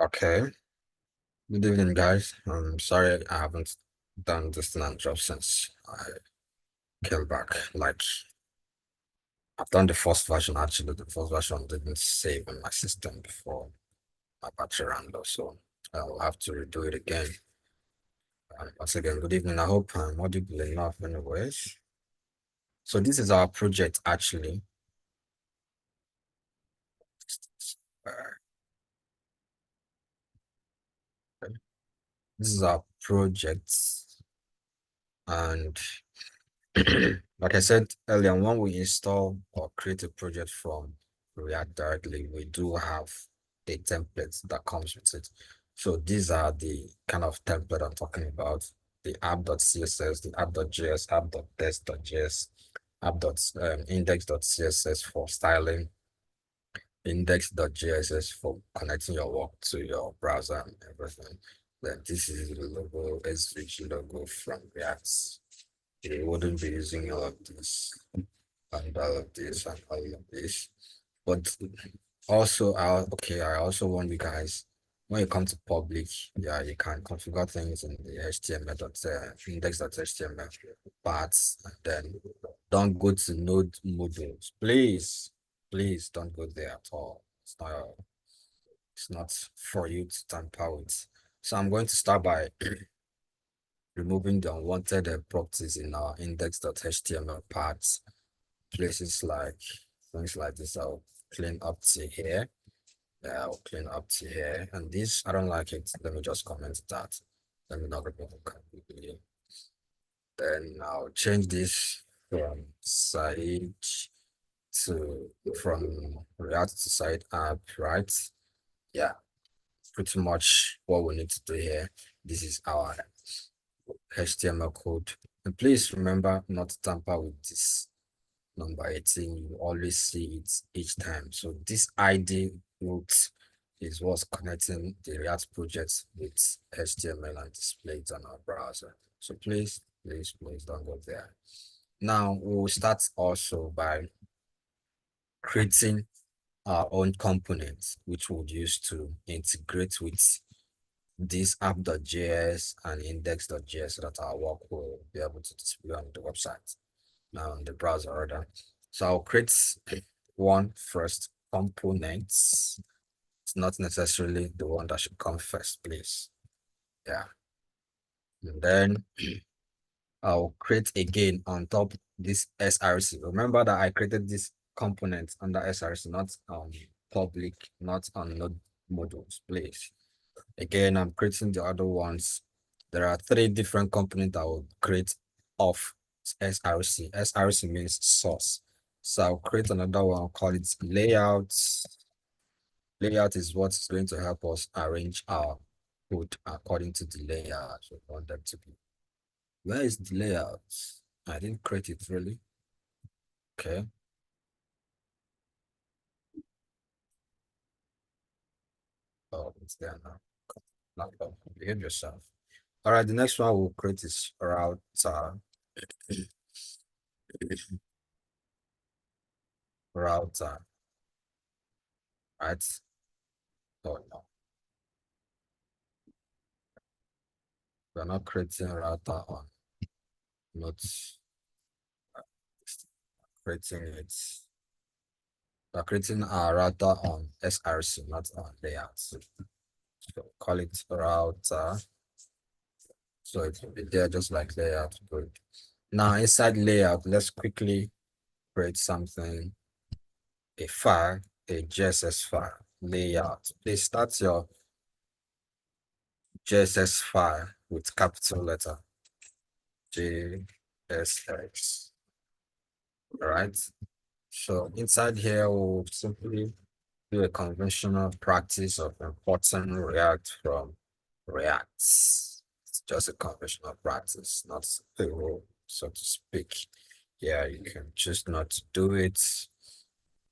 Okay. Good evening, guys. I'm sorry I haven't done this land job since I came back. Like, I've done the first version actually. The first version didn't save in my system before my battery ran low, so I'll have to redo it again. Once again, good evening. I hope I'm audible enough, anyways. So this is our project actually. Uh, this is our project, and like I said earlier, when we install or create a project from React directly, we do have a template that comes with it. So these are the kind of template I'm talking about: the app.css, the app.js, app.test.js, app.index.css for styling, index.js for connecting your work to your browser and everything. Then this is the logo, SVG logo from React. You wouldn't be using all of this and all of this and all of this. But also, I also want you guys, when you come to public, yeah, you can configure things in the HTML index.html parts, and then don't go to node modules. Please don't go there at all. It's not for you to tamper with. So I'm going to start by removing the unwanted properties in our index.html parts. Places like things like this, I'll clean up to here. Yeah, I'll clean up to here. And this, I don't like it. Let me just comment that. Let me not remove it. Then I'll change this from side to from React to side app, right? Yeah, pretty much what we need to do here. This is our HTML code. And please remember not to tamper with this number 18. You always see it each time. So this ID root is what's connecting the React project with HTML and display it on our browser. So please don't go there. Now we'll start also by creating our own components, which we'll use to integrate with this app.js and index.js so that our work will be able to display on the website, now on the browser rather. So I'll create one first, components. It's not necessarily the one that should come first, please. Yeah. And then I'll create again on top this SRC. Remember that I created this component under SRC, not on public, not on node modules, please. Again, I'm creating the other ones. There are 3 different components I will create of SRC. SRC means source. So I'll create another one, I'll call it layout. Layout is what's going to help us arrange our code according to the layout we want them to be. Where is the layout? I didn't create it really. Okay. Oh, it's there now. Not bad. Behave yourself. All right, the next one we'll create is router. Router, right? Oh no, we're not creating router on, not creating it. We're creating a router on SRC, not on layout. So call it router. So it will be there just like layout. Good. Now inside layout, let's quickly create something, a file, a JSS file, layout. Please start your JSS file with capital letter JSX. All right. So inside here, we'll simply do a conventional practice of importing React from React. It's just a conventional practice, not a rule, so to speak. Yeah, you can choose not to do it.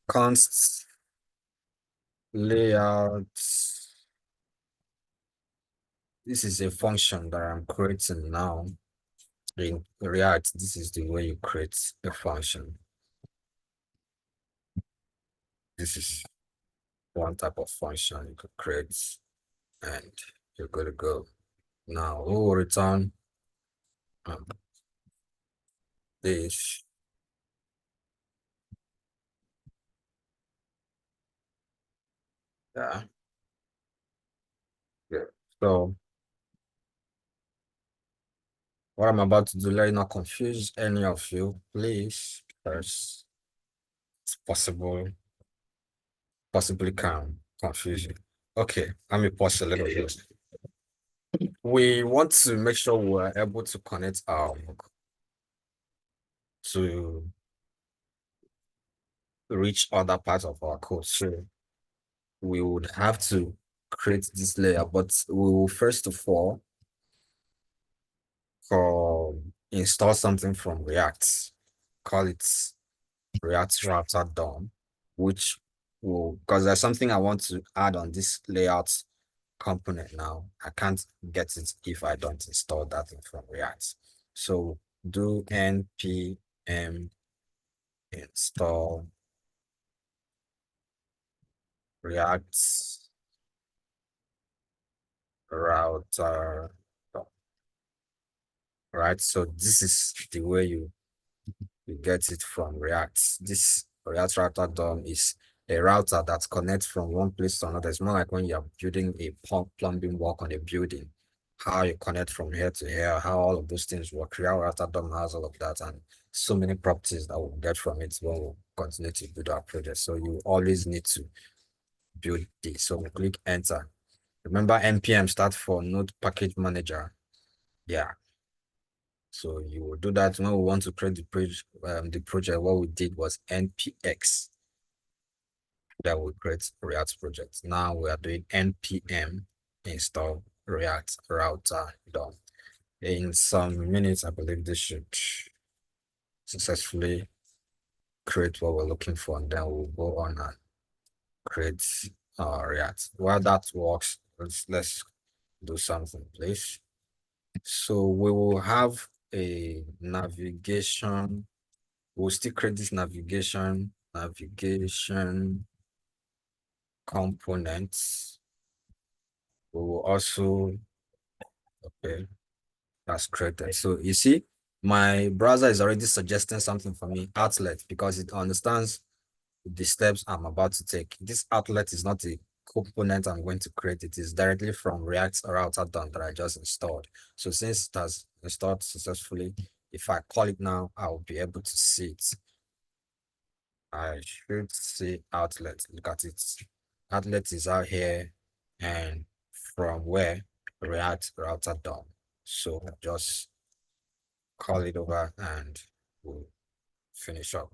Const layout. This is a function that I'm creating now. In React, this is the way you create a function. This is one type of function you could create. and you're good to go. Now we will return um, this. Yeah. Yeah. So what I'm about to do, let it not confuse any of you, please, because it's possibly can confuse you. Okay, let me pause a little bit. We want to make sure we're able to connect our work to reach other parts of our code. So we would have to create this layer, but we will first of all install something from React, call it React Router DOM, which will, because there's something I want to add on this layout component now. I can't get it if I don't install that thing from React. So do npm install React router. Right, so this is the way you get it from React. This React router DOM is a router that connects from one place to another. It's more like when you're building a plumbing work on a building, how you connect from here to here, how all of those things work. React router DOM has all of that and so many properties that we'll get from it when we continue to build our project. So you always need to build this. So we click enter. Remember npm stands for Node Package Manager. Yeah. So you will do that when we want to create the project. What we did was npx that will create React project. Now we are doing npm install React router done. In some minutes, I believe this should successfully create what we're looking for, and then we'll go on and create React. While that works, let's do something, please. So we will have a navigation. We'll still create this navigation components. We will also, okay, that's created. So you see, my browser is already suggesting something for me, outlet, because it understands the steps I'm about to take. This outlet is not a component I'm going to create. It is directly from React router done that I just installed. So since it has installed successfully, if I call it now, I'll be able to see it. I should see outlet. Look at it. Outlet is out here and from where React router done. So just call it over and we'll finish up.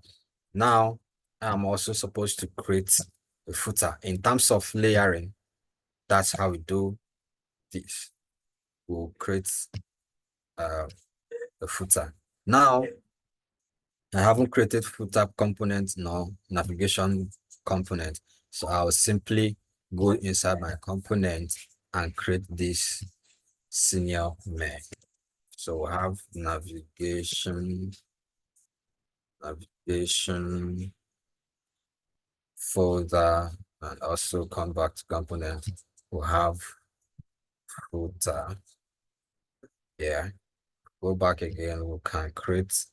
Now I'm also supposed to create a footer. In terms of layering, that's how we do this. We'll create a footer. Now I haven't created footer component nor navigation component. So I'll simply go inside my component and create this senior main. So we'll have navigation folder, and also come back to component. We'll have footer. Yeah. Go back again. We can create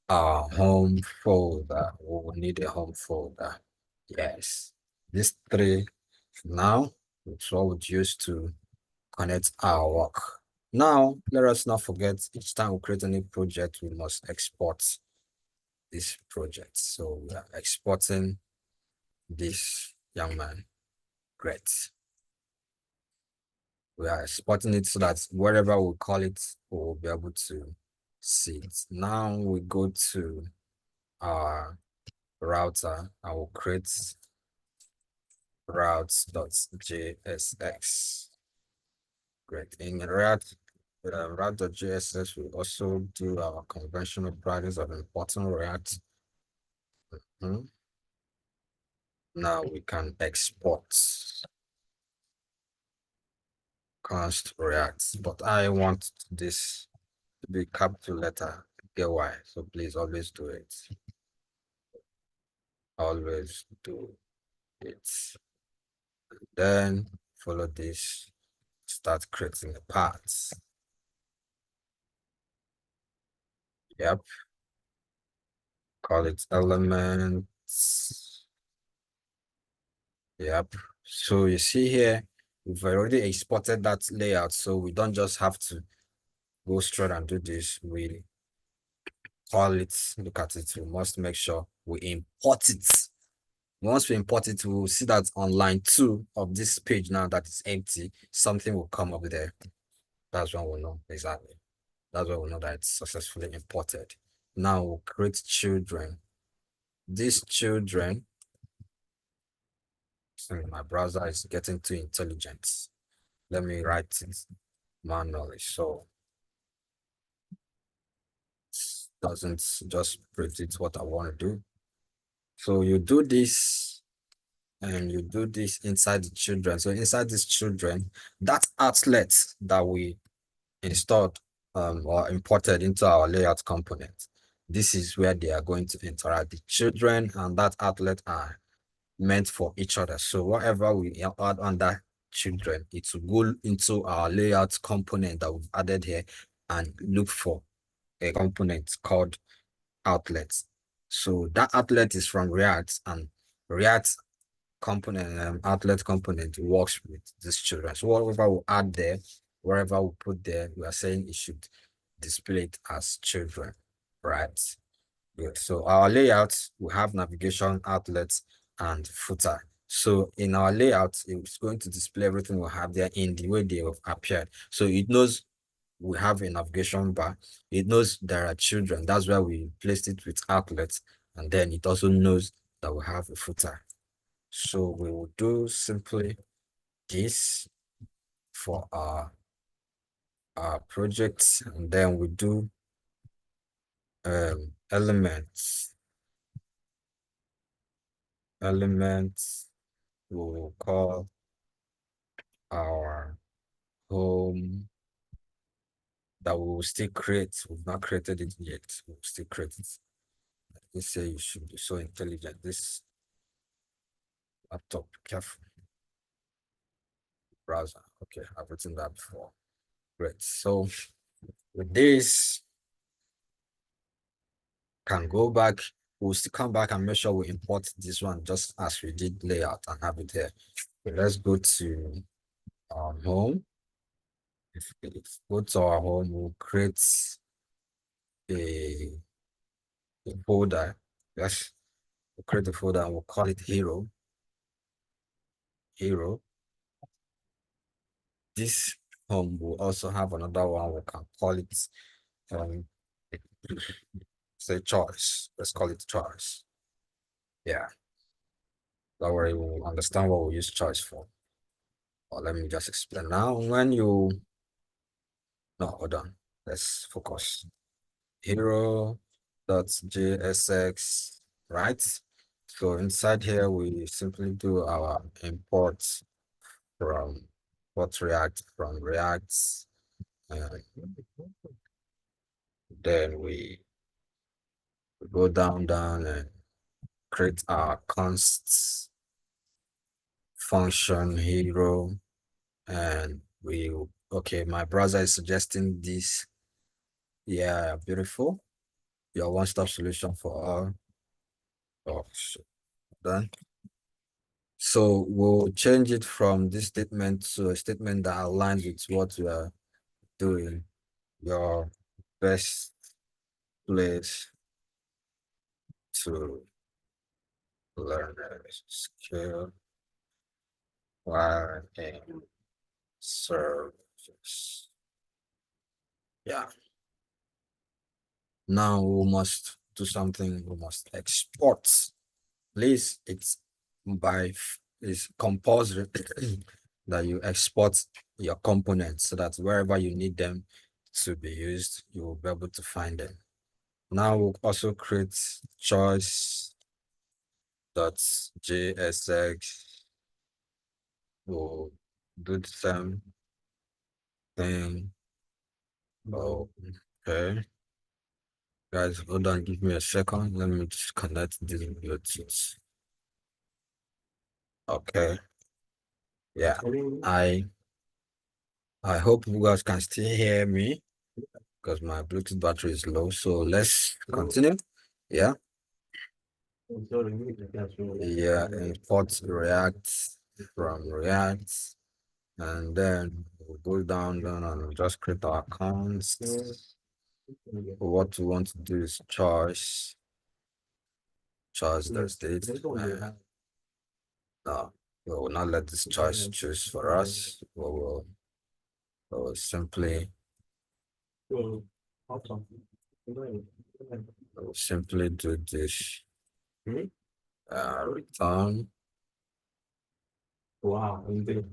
our home folder. We will need a home folder. Yes. These three now, it's what we use to connect our work. Now, let us not forget each time we create a new project, we must export this project. So we are exporting this young man. Great. We are exporting it so that wherever we call it, we will be able to see it. Now we go to our router. I will create routes.jsx. Great. In route.js, we also do our conventional practice of importing React. Now we can export const React, but I want this to be capital letter, get why. So please always do it. Always do it. Then follow this. start creating the parts. Yep. Call it elements. Yep. So you see here, we've already exported that layout, so we don't just have to go straight and do this. We call it, look at it. We must make sure we import it. Once we import it, we'll see that on line 2 of this page now that is empty, something will come up there. That's when we'll know exactly. That's when we'll know that it's successfully imported. Now we'll create children. These children, my browser is getting too intelligent. Let me write it manually. So doesn't just predict what I want to do. So you do this and you do this inside the children. So inside these children, that outlet that we installed or imported into our layout component, this is where they are going to interact. The children and that outlet are meant for each other. So whatever we add under children, it will go into our layout component that we've added here and look for a component called outlets. So that outlet is from React, and React component outlet component works with these children. So whatever we add there, wherever we put there, we are saying it should display it as children, right? Good. So our layout, we have navigation, outlets, and footer. So in our layout, it's going to display everything we have there in the way they have appeared. So it knows we have a navigation bar. It knows there are children. That's why we placed it with outlets. And then it also knows that we have a footer. So we will do simply this for our project, and then we do elements. Elements we'll call our home that we will still create. We've not created it yet. We'll still create it. They say you should be so intelligent. This laptop, careful. Browser. Okay, I've written that before. Great. So with this, can go back. We'll still come back and make sure we import this one just as we did layout and have it here. Okay, let's go to our home. If go to our home, we'll create a folder. Yes, we'll create a folder and we'll call it hero. Hero. This home will also have another one. We can call it say choice. Let's call it choice. Yeah. Don't worry, we'll understand what we use choice for. Or let me just explain now. When you no, hold on. Let's focus. Hero.jsx, right? So inside here, we simply do our import from React from React. And then we go down and create our const function hero. And we, okay, my browser is suggesting this. Yeah, beautiful. Your one-stop solution for all. Oh, done. So we'll change it from this statement to a statement that aligns with what we are doing. Your best place to learn a skill while in service. Yeah. Now we must do something. We must export. Please, it's compulsory that you export your components so that wherever you need them to be used, you will be able to find them. Now we'll also create choice.jsx. We'll do the same thing. Oh, okay. Guys, hold on, give me a second. Let me just connect this Bluetooth. Okay. Yeah, I hope you guys can still hear me because my Bluetooth battery is low. So let's continue. Yeah. Yeah, import React from React, and then we'll go down and just create our accounts. What we want to do is choice the state. No, we will not let this choice choose for us. We will simply do this return. Wow. Return.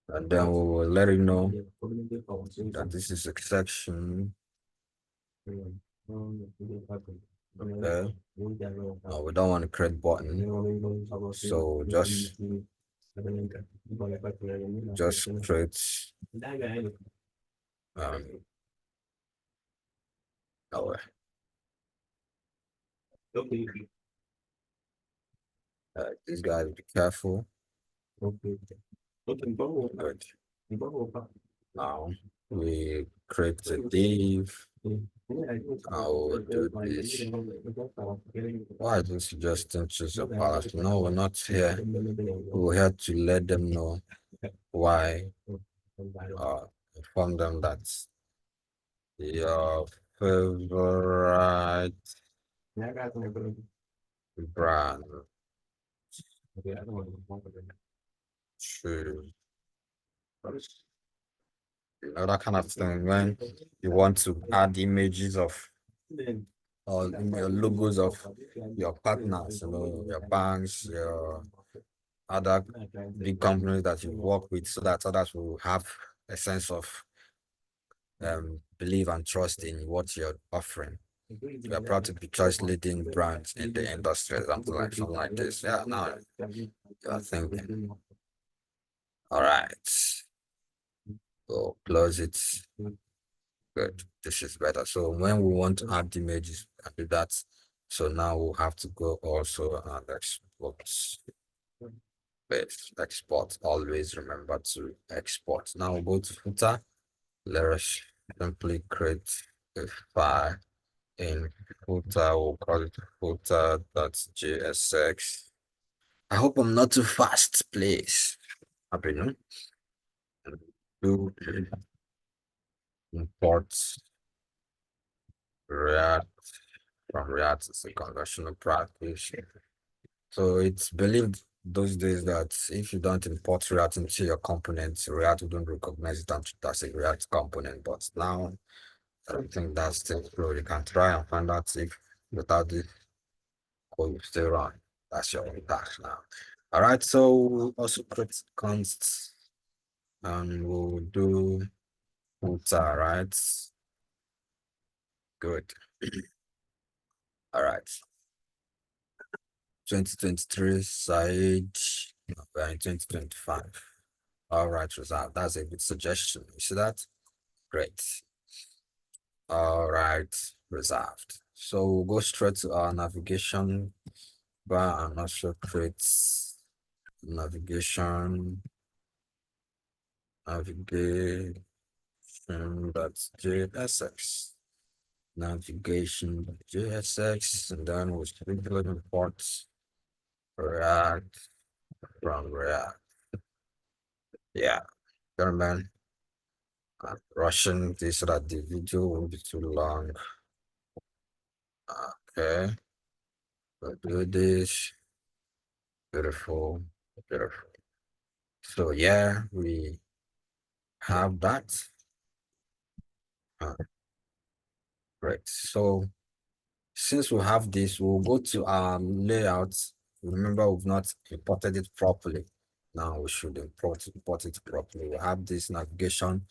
And then we will let it know that this is exception. Okay. We don't want to create button. So just create our this guy be careful. Good. Now we create a div. I will do this. Why don't you just choose a palace? No, we're not here. We have to let them know why. Inform them that your favorite brand should, that kind of thing. When you want to add images of or logos of your partners, your banks, your other big companies that you work with, so that others will have a sense of believe and trust in what you're offering. We are proud to be choice leading brands in the industry, something like this. Yeah, now I think. All right. So close it. Good. This is better. So when we want to add images, we can do that. So now we'll have to go also and export. Export. Always remember to export. Now we'll go to footer. Let us simply create a file in footer. We'll call it footer.jsx. I hope I'm not too fast, please. Happy no? Do import React from React is a conventional practice. So it's believed those days that if you don't import React into your components, React wouldn't recognize it as a React component. But now I don't think that's still true. You can try and find out if without this code will still run. That's your own task now. All right, so we'll also create const and we'll do footer, right? Good. All right. 2023 side, we're in 2025. All right, result. That's a good suggestion. You see that? Great. All right, reserved. So we'll go straight to our navigation bar and also create navigation JSX. Navigation.jsx, and then we'll simply import React from React. Yeah, gentlemen, I'm rushing this so that the video won't be too long. Okay, we'll do this. Beautiful, beautiful. So yeah, we have that. Great. So since we have this, we'll go to our layout. Remember, we've not imported it properly. Now we should import it properly. We have this navigation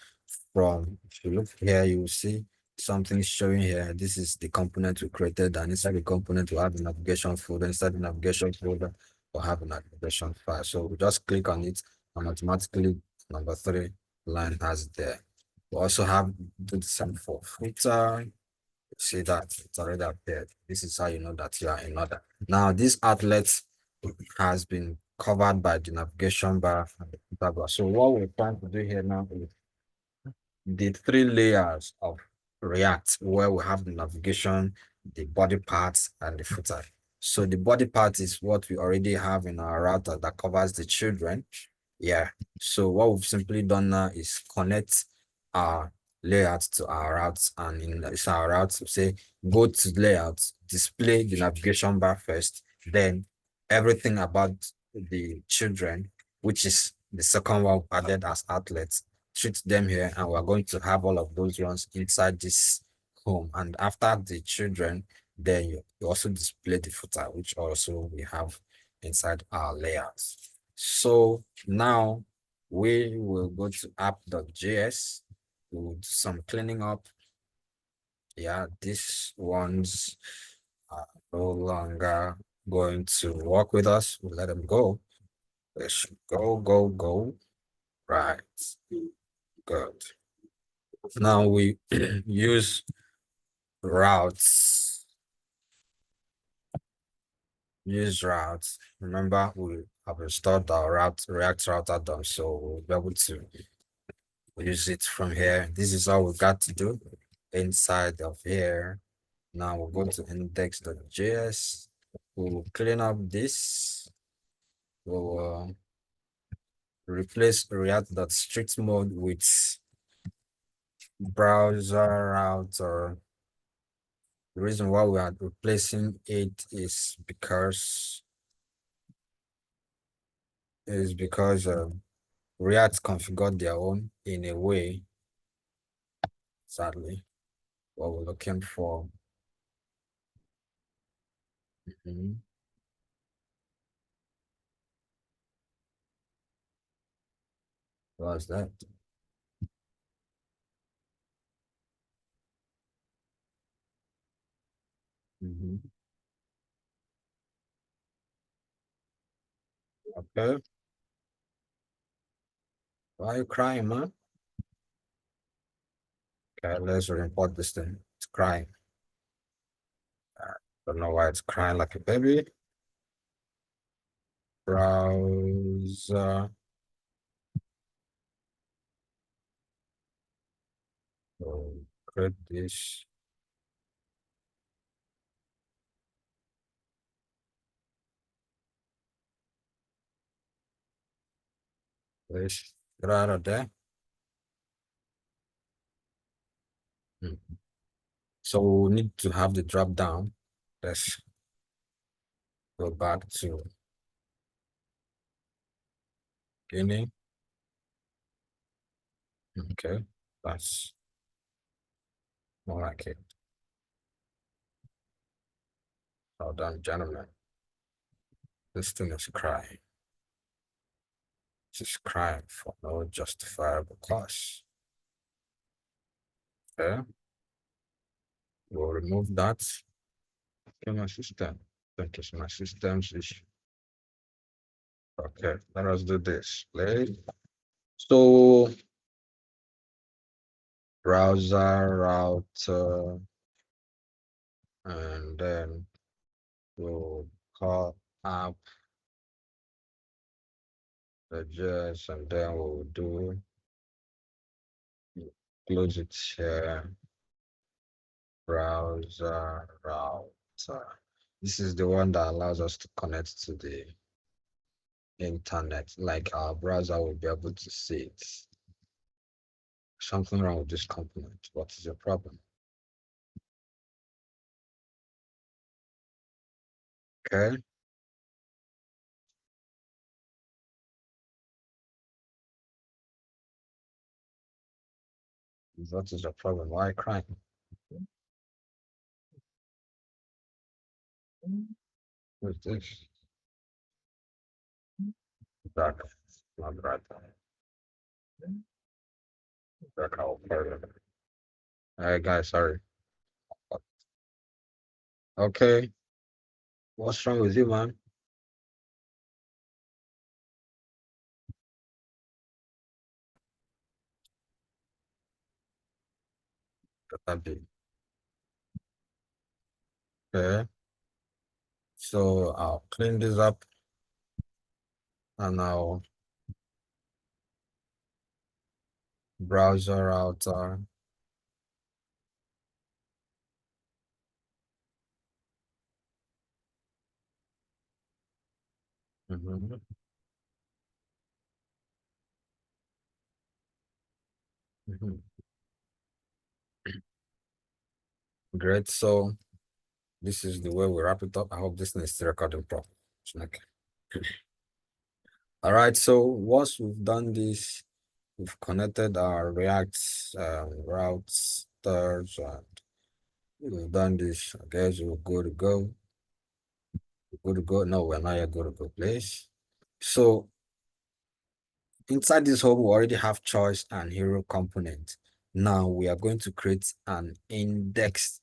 from, if you look here, you will see something showing here. This is the component we created, and inside the component, we have the navigation folder. Inside the navigation folder, we'll have a navigation file. So we just click on it, and automatically number 3 line has it there. We also have do the same for footer. See that it's already appeared. This is how you know that you are in order. Now, this outlet has been covered by the navigation bar and the filter bar. So what we're trying to do here now is the three layers of React, where we have the navigation, the body parts, and the footer. So the body part is what we already have in our router that covers the children. Yeah. So what we've simply done now is connect our layout to our routes, and in this our route, say go to layout, display the navigation bar first, then everything about the children, which is the second one added as outlets, treat them here, and we're going to have all of those ones inside this home. And after the children, then you also display the footer, which also we have inside our layouts. So now we will go to app.js to do some cleaning up. Yeah, these ones are no longer going to work with us. We'll let them go. They should go, go, go. Right. Good. Now we use routes. Use routes. Remember, we have installed our React router done, so we'll be able to use it from here. This is all we got to do inside of here. Now we'll go to index.js. We'll clean up this. We'll replace React.strict mode with browser router. The reason why we are replacing it is because React configured their own in a way, sadly, what we're looking for. What's that? Okay. Why are you crying, man? Okay, let's report this thing. It's crying. Don't know why it's crying like a baby. Browser. So create this. Let's get out of there. So we need to have the drop down. Let's go back to beginning. Okay, that's more like it. Well done, gentlemen. This thing is crying. It's crying for no justifiable cause. Okay, we'll remove that. Okay, my system. Think it's my system's issue. Okay, let us do this. Play. So browser router, and then we'll call app the JS, and then we'll do close it here. Browser router. This is the one that allows us to connect to the internet. Like our browser will be able to see it. Something wrong with this component. What is your problem? Okay. What is your problem? Why are you crying? Who's this? Back. Not right. Back out. All right, guys, sorry. Okay. What's wrong with you, man? Could that be? Okay. So I'll clean this up and I'll browser router. Mhm, mhm. Great. So this is the way we wrap it up. I hope this is still recording properly. Okay. All right. So once we've done this, we've connected our React routes, stars, and we've done this. I guess we're good to go. We're good to go. No, we're not yet good to go, please. So inside this home, we already have choice and hero component. Now we are going to create an index.jsx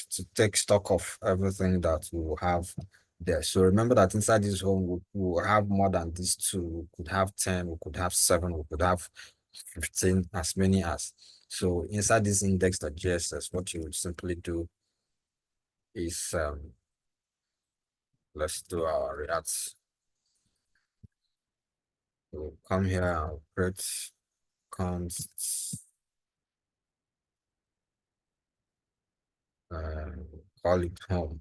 to take stock of everything that we will have there. So remember that inside this home, we will have more than these two. We could have 10, we could have 7, we could have 15, as many as. So inside this index.js, what you would simply do is let's do our React. We'll come here and create const, uh, call it home.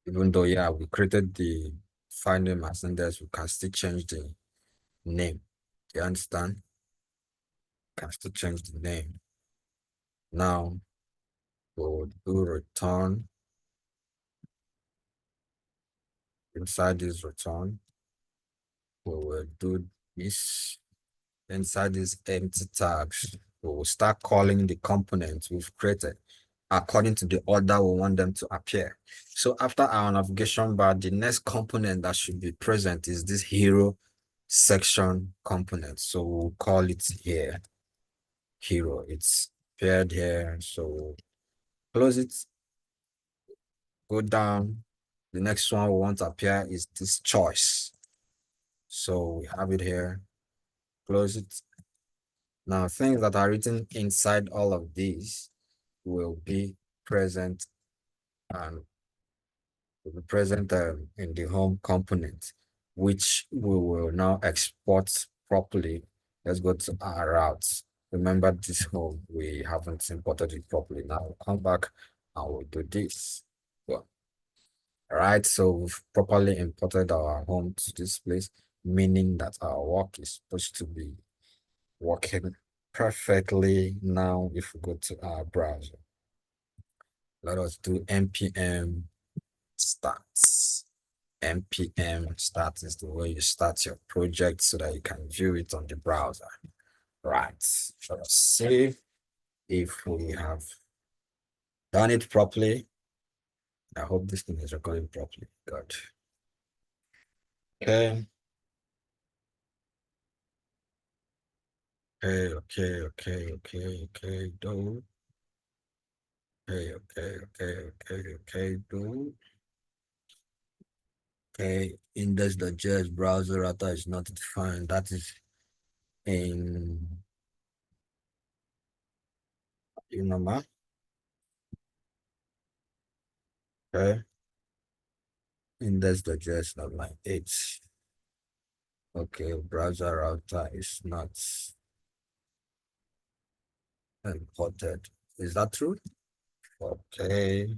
Even though, yeah, we created the file name as index, we can still change the name. You understand? Can still change the name. Now we'll do return. Inside this return, we will do this. Inside these empty tags, we will start calling the components we've created according to the order we want them to appear. So after our navigation bar, the next component that should be present is this hero section component. So we'll call it here, hero. It's paired here. So close it, go down. The next one we want to appear is this choice. So we have it here, close it. Now things that are written inside all of these will be present and will be present in the home component, which we will now export properly. Let's go to our routes. Remember this home, we haven't imported it properly. Now we'll come back and we'll do this. Well, all right, so we've properly imported our home to this place, meaning that our work is supposed to be working perfectly. Now, if we go to our browser, let us do npm stats. npm start is the way you start your project so that you can view it on the browser. Right. Let us see if we have done it properly. I hope this thing is recording properly. Good. Okay. Okay. Do. Okay. Do. Okay. Index.js browser router is not defined. That is in number. Okay. Index.js not like it's okay. Browser router is not imported. Is that true? Okay.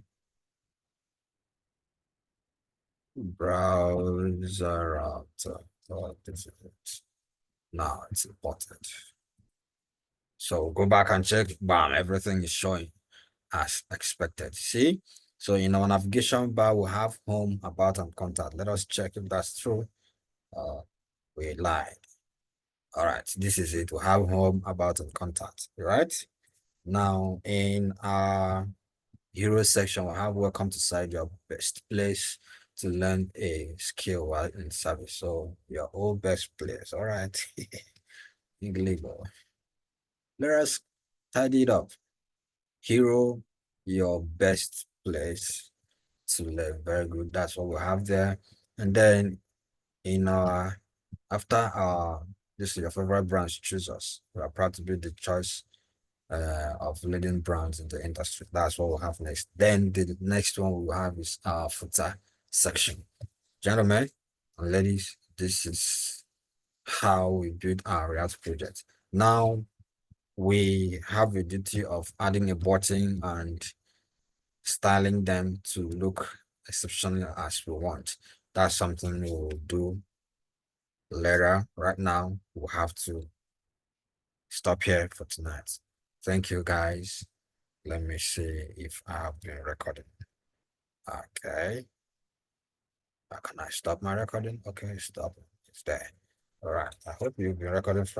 Browser router. Oh, this is it. Now it's imported. So go back and check. Bam, everything is showing as expected. See? So in our navigation bar, we have home, about, and contact. Let us check if that's true. Uh, we lied. All right, this is it. We have home, about, and contact. Right? Now in our hero section, we have welcome to site, your best place to learn a skill while in service. So your all best players. All right. Illegal. Let us tidy it up. Hero, your best place to learn. Very good. That's what we have there. And then in our after our this is your favorite branch, choose us. We are proud to be the choice of leading brands in the industry. That's what we'll have next. Then the next one we'll have is our footer section. Gentlemen and ladies, this is how we build our React project. Now we have a duty of adding a button and styling them to look exceptional as we want. That's something we'll do later. Right now, we'll have to stop here for tonight. Thank you, guys. Let me see if I have been recording. Okay. Can I stop my recording? Okay, stop. It's there. All right. I hope you've been recording from